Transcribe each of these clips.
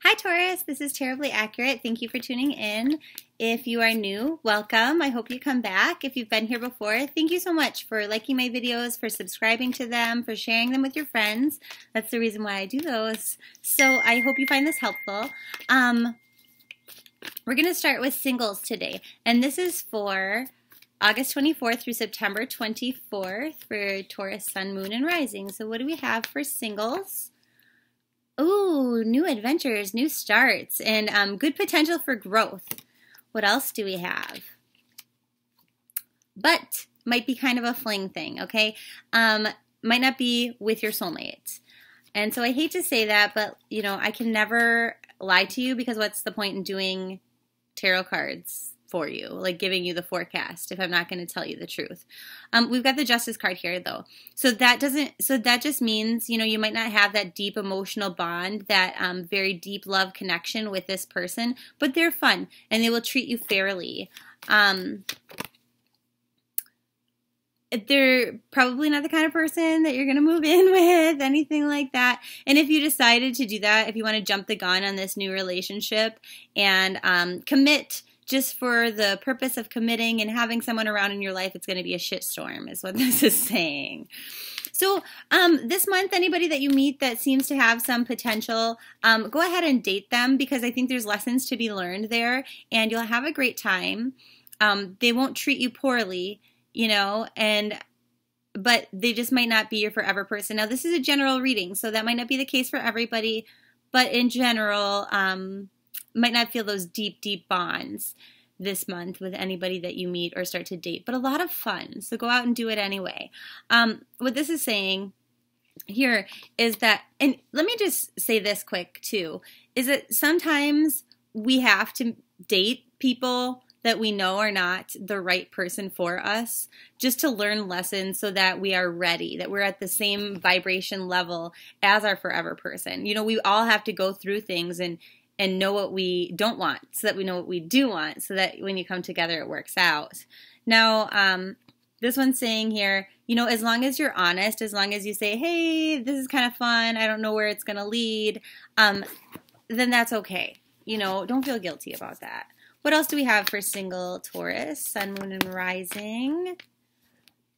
Hi Taurus, this is Tarot-blee Accurate. Thank you for tuning in. If you are new, welcome. I hope you come back. If you've been here before, thank you so much for liking my videos, for subscribing to them, for sharing them with your friends. That's the reason why I do those. So I hope you find this helpful. We're going to start with singles today, and this is for August 24th through September 24th for Taurus, Sun, Moon, and Rising. So what do we have for singles? Ooh, new adventures, new starts, and good potential for growth. What else do we have? But might be kind of a fling thing, okay? Might not be with your soulmate. And so I hate to say that, but, you know, I can never lie to you because what's the point in doing tarot cards for you, like giving you the forecast if I'm not going to tell you the truth. We've got the Justice card here though. So that just means, you know, you might not have that deep emotional bond, that very deep love connection with this person, but they're fun and they will treat you fairly. They're probably not the kind of person that you're going to move in with, anything like that. And if you decided to do that, if you want to jump the gun on this new relationship and commit just for the purpose of committing and having someone around in your life, it's going to be a shitstorm is what this is saying. So this month, anybody that you meet that seems to have some potential, go ahead and date them because I think there's lessons to be learned there and you'll have a great time. They won't treat you poorly, you know, but they just might not be your forever person. Now, this is a general reading, so that might not be the case for everybody, but in general, might not feel those deep, deep bonds this month with anybody that you meet or start to date, but a lot of fun. So go out and do it anyway. What this is saying here is that, and let me just say this quick too, is that sometimes we have to date people that we know are not the right person for us just to learn lessons so that we are ready, that we're at the same vibration level as our forever person. You know, we all have to go through things and know what we don't want so that we know what we do want so that when you come together it works out. Now, this one's saying here, you know, as long as you're honest, as long as you say, hey, this is kind of fun, I don't know where it's going to lead, then that's okay. You know, don't feel guilty about that. What else do we have for single Taurus, Sun, Moon, and Rising?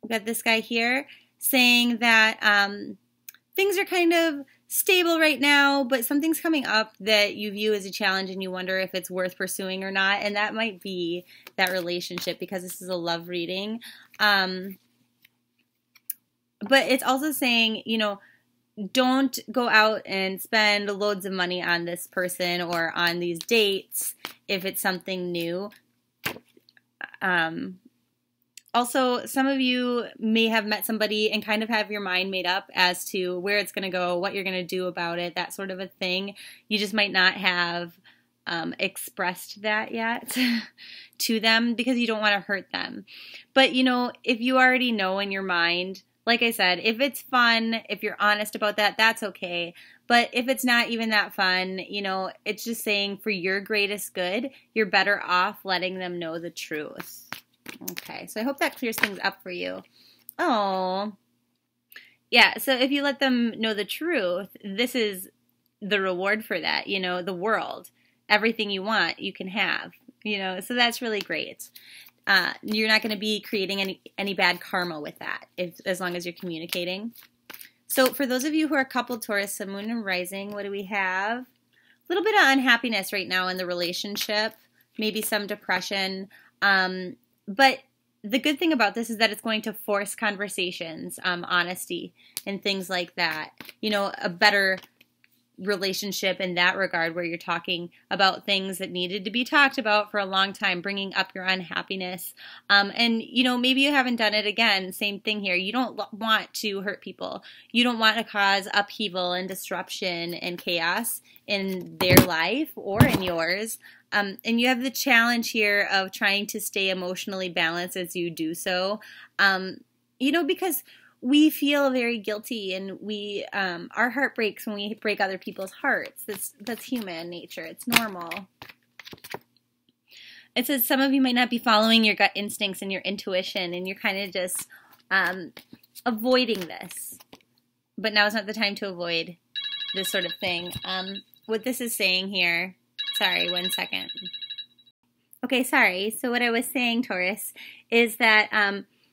We've got this guy here saying that things are kind of stable right now, but something's coming up that you view as a challenge and you wonder if it's worth pursuing or not, and that might be that relationship because this is a love reading. But it's also saying, you know, don't go out and spend loads of money on this person or on these dates if it's something new. Also, some of you may have met somebody and kind of have your mind made up as to where it's going to go, what you're going to do about it, that sort of a thing. You just might not have expressed that yet to them because you don't want to hurt them. But, you know, if you already know in your mind, like I said, if it's fun, if you're honest about that, that's okay. But if it's not even that fun, you know, it's just saying for your greatest good, you're better off letting them know the truth. Okay, so I hope that clears things up for you. Oh, yeah, so if you let them know the truth, this is the reward for that, you know, the world. Everything you want, you can have, you know, so that's really great. You're not going to be creating any bad karma with that, as long as you're communicating. So for those of you who are coupled, Taurus, Sun, Moon, and Rising, what do we have? A little bit of unhappiness right now in the relationship, maybe some depression. But the good thing about this is that it's going to force conversations, honesty, and things like that. You know, a better relationship in that regard where you're talking about things that needed to be talked about for a long time, bringing up your unhappiness. And, you know, maybe you haven't done it again. Same thing here. You don't want to hurt people. You don't want to cause upheaval and disruption and chaos in their life or in yours. And you have the challenge here of trying to stay emotionally balanced as you do so. You know, because we feel very guilty and our heart breaks when we break other people's hearts. That's human nature. It's normal. It says some of you might not be following your gut instincts and your intuition and you're kind of just avoiding this. But now is not the time to avoid this sort of thing. what this is saying here, sorry, 1 second. Okay, sorry. So what I was saying, Taurus, is that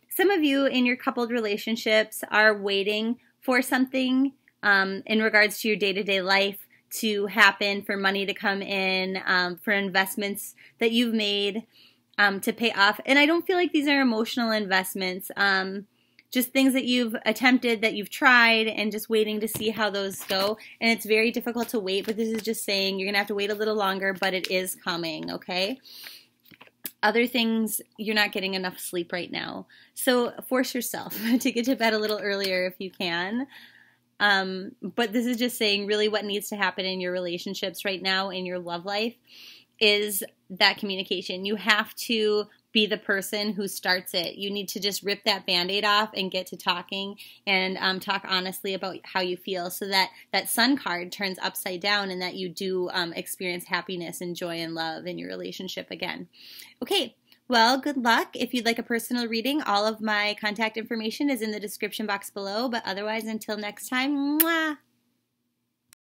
some of you in your coupled relationships are waiting for something in regards to your day-to-day life to happen, for money to come in, for investments that you've made to pay off. And I don't feel like these are emotional investments. Just things that you've attempted, that you've tried, and just waiting to see how those go. And it's very difficult to wait, but this is just saying you're going to have to wait a little longer, but it is coming, okay? Other things, you're not getting enough sleep right now. So force yourself to get to bed a little earlier if you can. But this is just saying really what needs to happen in your relationships right now, in your love life, is that communication. You have to be the person who starts it. You need to just rip that Band-Aid off and get to talking and talk honestly about how you feel, so that that sun card turns upside down and that you do experience happiness and joy and love in your relationship again. Okay, well, good luck. If you'd like a personal reading, all of my contact information is in the description box below, but otherwise, until next time, mwah!